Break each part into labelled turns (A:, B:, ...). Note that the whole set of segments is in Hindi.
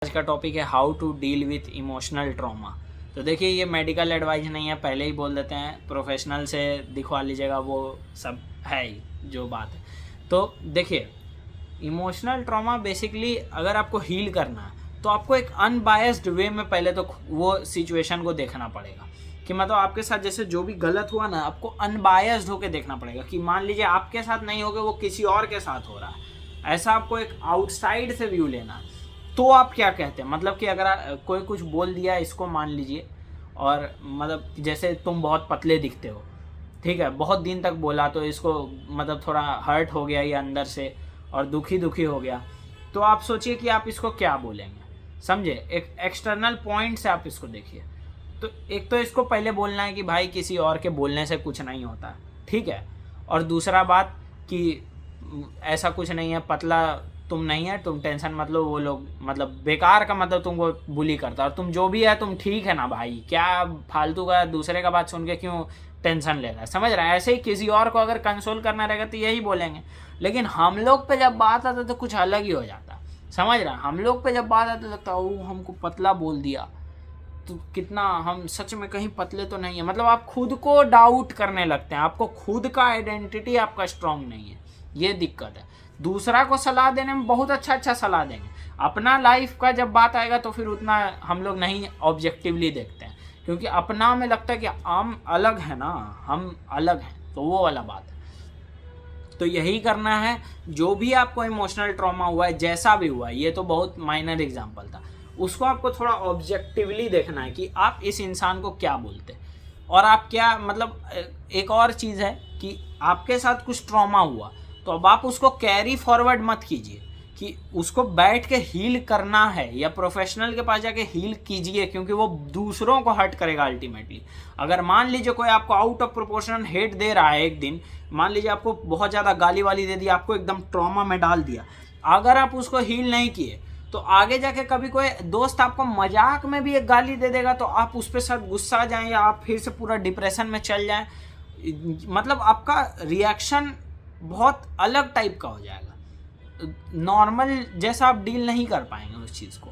A: आज का टॉपिक है how to deal with emotional trauma. तो देखिए, ये मेडिकल एडवाइस नहीं है, पहले ही बोल देते हैं, प्रोफेशनल से दिखवा लीजिएगा, वो सब है ही जो बात है। तो देखिए, इमोशनल ट्रॉमा बेसिकली अगर आपको हील करना है तो आपको एक अनबायस्ड वे में पहले तो वो सिचुएशन को देखना पड़ेगा कि मतलब आपके साथ जैसे जो भी गलत हुआ ना, आपको अनबायस्ड होकर देखना पड़ेगा कि मान लीजिए आपके साथ नहीं होगा, वो किसी और के साथ हो रहा है, ऐसा आपको एक आउटसाइड से व्यू लेना है। तो आप क्या कहते हैं, मतलब कि अगर कोई कुछ बोल दिया, इसको मान लीजिए, और मतलब जैसे तुम बहुत पतले दिखते हो, ठीक है, बहुत दिन तक बोला, तो इसको मतलब थोड़ा हर्ट हो गया ये अंदर से और दुखी दुखी हो गया। तो आप सोचिए कि आप इसको क्या बोलेंगे, समझे, एक एक्सटर्नल पॉइंट से आप इसको देखिए। तो एक तो इसको पहले बोलना है कि भाई किसी और के बोलने से कुछ नहीं होता, ठीक है। और दूसरा बात कि ऐसा कुछ नहीं है, पतला तुम नहीं है, तुम टेंशन मत लो, वो लोग मतलब बेकार का मतलब तुमको बुली करता, और तुम जो भी है तुम ठीक है ना भाई, क्या फालतू का दूसरे का बात सुन के क्यों टेंशन ले रहा है, समझ रहा है। ऐसे ही किसी और को अगर कंसोल करना रहेगा तो यही बोलेंगे, लेकिन हम लोग पे जब बात आता तो कुछ अलग ही हो जाता, समझ रहा है। हम लोग पे जब बात आता लगता है वो हमको पतला बोल दिया, तो कितना हम सच में कहीं पतले तो नहीं है, मतलब आप खुद को डाउट करने लगते हैं, आपको खुद का आइडेंटिटी आपका स्ट्रांग नहीं है, ये दिक्कत है। दूसरा को सलाह देने में बहुत अच्छा सलाह देंगे, अपना लाइफ का जब बात आएगा तो फिर उतना हम लोग नहीं ऑब्जेक्टिवली देखते हैं, क्योंकि अपना में लगता है कि हम अलग है ना, हम अलग हैं, तो वो वाला बात है। तो यही करना है, जो भी आपको इमोशनल ट्रॉमा हुआ है, जैसा भी हुआ है, ये तो बहुत माइनर एग्जांपल था, उसको आपको थोड़ा ऑब्जेक्टिवली देखना है कि आप इस इंसान को क्या बोलते हैं, और आप क्या मतलब। एक और चीज़ है कि आपके साथ कुछ ट्रॉमा हुआ तो अब आप उसको कैरी फॉरवर्ड मत कीजिए कि उसको बैठ के हील करना है, या प्रोफेशनल के पास जाके हील कीजिए, क्योंकि वो दूसरों को हर्ट करेगा अल्टीमेटली। अगर मान लीजिए कोई आपको आउट ऑफ प्रोपोर्शन हेट दे रहा है, एक दिन मान लीजिए आपको बहुत ज़्यादा गाली वाली दे दी, आपको एकदम ट्रॉमा में डाल दिया, अगर आप उसको हील नहीं किए तो आगे जाके कभी कोई दोस्त आपको मजाक में भी एक गाली दे देगा तो आप उस पर साथ गुस्सा जाएं, या आप फिर से पूरा डिप्रेशन में चल जाएं, मतलब आपका रिएक्शन बहुत अलग टाइप का हो जाएगा, नॉर्मल जैसा आप डील नहीं कर पाएंगे उस चीज़ को।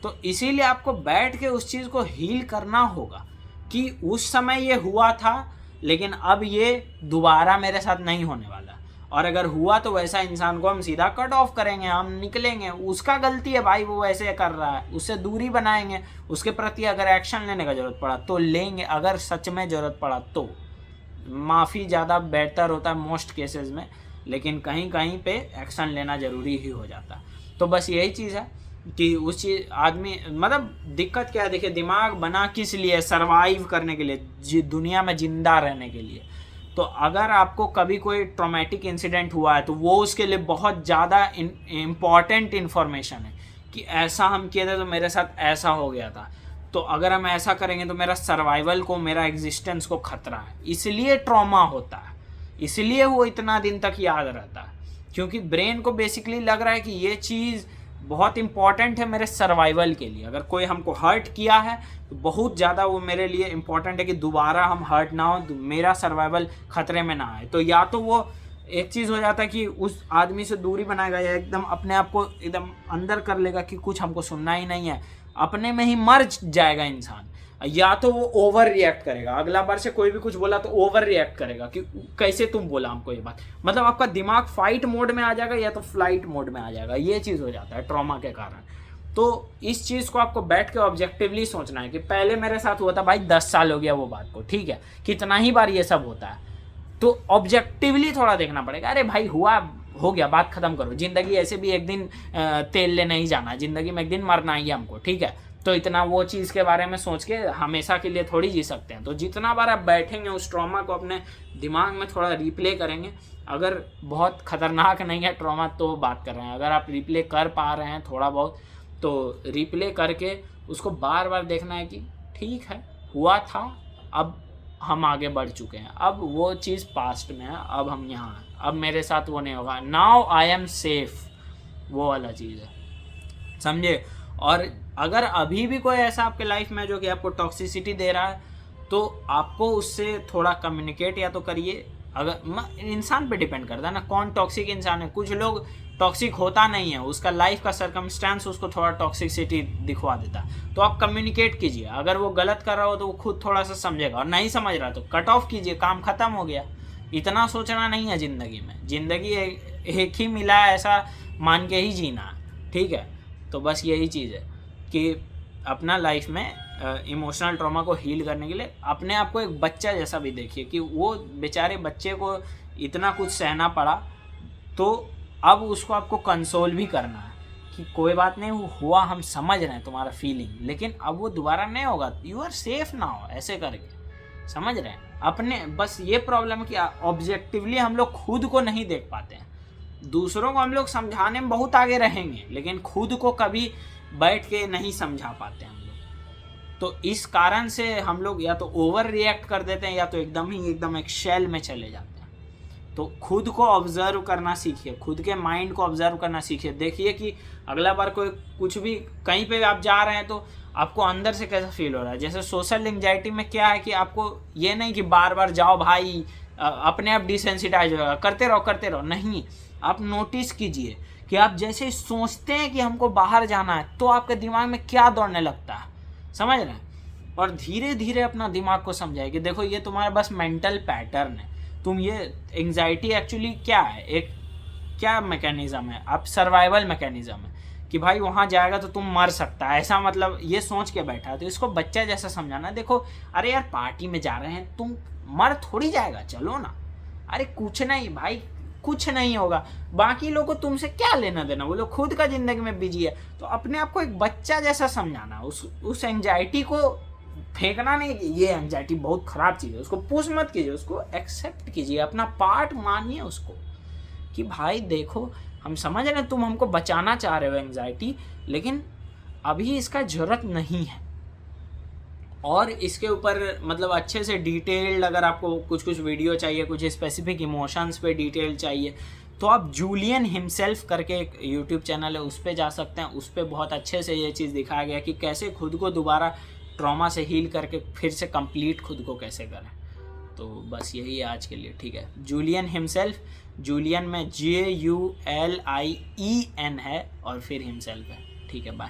A: तो इसीलिए आपको बैठ के उस चीज़ को हील करना होगा कि उस समय ये हुआ था, लेकिन अब ये दोबारा मेरे साथ नहीं होने वाला, और अगर हुआ तो वैसा इंसान को हम सीधा कट ऑफ करेंगे, हम निकलेंगे, उसका गलती है भाई, वो ऐसे कर रहा है, उससे दूरी बनाएंगे, उसके प्रति अगर एक्शन लेने का ज़रूरत पड़ा तो लेंगे, अगर सच में ज़रूरत पड़ा तो। माफ़ी ज़्यादा बेहतर होता है मोस्ट केसेस में, लेकिन कहीं कहीं पे एक्शन लेना ज़रूरी ही हो जाता है। तो बस यही चीज़ है कि उस चीज़ आदमी मतलब दिक्कत क्या है, देखिए, दिमाग बना किस लिए, सरवाइव करने के लिए, दुनिया में ज़िंदा रहने के लिए। तो अगर आपको कभी कोई ट्रॉमेटिक इंसिडेंट हुआ है तो वो उसके लिए बहुत ज़्यादा इम्पॉर्टेंट इन्फॉर्मेशन है कि ऐसा हम किए थे तो मेरे साथ ऐसा हो गया था, तो अगर हम ऐसा करेंगे तो मेरा सर्वाइवल को, मेरा एग्जिस्टेंस को खतरा है, इसलिए ट्रॉमा होता है, इसलिए वो इतना दिन तक याद रहता है, क्योंकि ब्रेन को बेसिकली लग रहा है कि ये चीज़ बहुत इंपॉर्टेंट है मेरे सर्वाइवल के लिए। अगर कोई हमको हर्ट किया है तो बहुत ज़्यादा वो मेरे लिए इंपॉर्टेंट है कि दोबारा हम हर्ट ना हो, मेरा सर्वाइवल खतरे में ना आए। तो या तो वो एक चीज़ हो जाता है कि उस आदमी से दूरी बनाएगा, या एकदम अपने आप को एकदम अंदर कर लेगा कि कुछ हमको सुनना ही नहीं है, अपने में ही मर जाएगा इंसान, या तो वो ओवर रिएक्ट करेगा, अगला बार से कोई भी कुछ बोला तो ओवर रिएक्ट करेगा कि कैसे तुम बोला हमको ये बात, मतलब आपका दिमाग फाइट मोड में आ जाएगा या तो फ्लाइट मोड में आ जाएगा, ये चीज़ हो जाता है ट्रॉमा के कारण। तो इस चीज़ को आपको बैठ के ऑब्जेक्टिवली सोचना है कि पहले मेरे साथ हुआ था भाई, 10 साल हो गया वो बात को, ठीक है, कितना ही बार ये सब होता है, तो ऑब्जेक्टिवली थोड़ा देखना पड़ेगा। अरे भाई हुआ, हो गया, बात खत्म करो, जिंदगी ऐसे भी एक दिन तेल ले नहीं जाना, जिंदगी में एक दिन मरना ही है हमको, ठीक है, तो इतना वो चीज़ के बारे में सोच के हमेशा के लिए थोड़ी जी सकते हैं। तो जितना बार आप बैठेंगे उस ट्रॉमा को अपने दिमाग में थोड़ा रिप्ले करेंगे, अगर बहुत खतरनाक नहीं है ट्रॉमा तो बात कर रहे हैं, अगर आप रिप्ले कर पा रहे हैं थोड़ा बहुत, तो रिप्ले करके उसको बार बार देखना है कि ठीक है, हुआ था, अब हम आगे बढ़ चुके हैं, अब वो चीज़ पास्ट में है, अब हम यहाँ हैं, अब मेरे साथ वो नहीं होगा, नाउ आई एम सेफ, वो वाला चीज़ है, समझे। और अगर अभी भी कोई ऐसा आपके लाइफ में जो कि आपको टॉक्सिसिटी दे रहा है, तो आपको उससे थोड़ा कम्युनिकेट या तो करिए, अगर इंसान पे डिपेंड करता है ना कौन टॉक्सिक इंसान है। कुछ लोग टॉक्सिक होता नहीं है, उसका लाइफ का सर्कमस्टेंस उसको थोड़ा टॉक्सिसिटी दिखवा देता। तो आप कम्युनिकेट कीजिए, अगर वो गलत कर रहा हो तो वो खुद थोड़ा सा समझेगा, और नहीं समझ रहा तो कट ऑफ कीजिए, काम खत्म हो गया। इतना सोचना नहीं है ज़िंदगी में, ज़िंदगी एक ही मिला है ऐसा मान के ही जीना, ठीक है। तो बस यही चीज़ है कि अपना लाइफ में इमोशनल ट्रॉमा को हील करने के लिए अपने आप को एक बच्चा जैसा भी देखिए, कि वो बेचारे बच्चे को इतना कुछ सहना पड़ा, तो अब उसको आपको कंसोल भी करना है कि कोई बात नहीं, वो हुआ, हम समझ रहे हैं तुम्हारा फीलिंग, लेकिन अब वो दोबारा नहीं होगा, यू आर सेफ नाउ, ऐसे करके, समझ रहे हैं अपने। बस ये प्रॉब्लम है कि ऑब्जेक्टिवली हम लोग खुद को नहीं देख पाते हैं, दूसरों को हम लोग समझाने में बहुत आगे रहेंगे, लेकिन खुद को कभी बैठ के नहीं समझा पाते हम लोग। तो इस कारण से हम लोग या तो ओवर रिएक्ट कर देते हैं, या तो एकदम एक शेल में चले जाते हैं। तो खुद को ऑब्जर्व करना सीखिए, खुद के माइंड को ऑब्जर्व करना सीखिए। देखिए कि अगला बार कोई कुछ भी कहीं पे आप जा रहे हैं तो आपको अंदर से कैसा फील हो रहा है। जैसे सोशल एंजाइटी में क्या है कि आपको ये नहीं कि बार बार जाओ भाई, अपने आप डिसेंसिटाइज होगा, करते रहो, नहीं, आप नोटिस कीजिए कि आप जैसे सोचते हैं कि हमको बाहर जाना है, तो आपके दिमाग में क्या दौड़ने लगता है, समझ रहे हैं। और धीरे धीरे अपना दिमाग को समझाइए कि देखो ये तुम्हारे बस मेंटल पैटर्न है, तुम ये एंजाइटी एक्चुअली क्या है, एक क्या मैकेनिज्म है, आप सर्वाइवल मैकेनिज्म है कि भाई वहाँ जाएगा तो तुम मर सकता है, ऐसा मतलब ये सोच के बैठा है। तो इसको बच्चा जैसा समझाना, देखो अरे यार पार्टी में जा रहे हैं, तुम मर थोड़ी जाएगा, चलो ना, अरे कुछ नहीं भाई, कुछ नहीं होगा, बाकी लोगों को तुमसे क्या लेना देना, वो लोग खुद का जिंदगी में बिजी है। तो अपने आप को एक बच्चा जैसा समझाना, उस एंजाइटी को फेंकना नहीं कि ये एंजाइटी बहुत खराब चीज़ है, उसको पुश मत कीजिए, उसको एक्सेप्ट कीजिए, अपना पार्ट मानिए उसको, कि भाई देखो हम समझ रहे हैं तुम हमको बचाना चाह रहे हो एंजाइटी, लेकिन अभी इसका जरूरत नहीं है। और इसके ऊपर मतलब अच्छे से डिटेल्ड अगर आपको कुछ वीडियो चाहिए, कुछ स्पेसिफिक इमोशंस पे डिटेल चाहिए, तो आप जूलियन हिमसेल्फ करके एक यूट्यूब चैनल है, उस पर जा सकते हैं। उस पर बहुत अच्छे से ये चीज़ दिखाया गया कि कैसे खुद को दोबारा ट्रॉमा से हील करके फिर से कंप्लीट खुद को कैसे करें। तो बस यही है आज के लिए, ठीक है। जूलियन हिमसेल्फ, जूलियन में JULIEN है और फिर हिमसेल्फ है, ठीक है, बाय।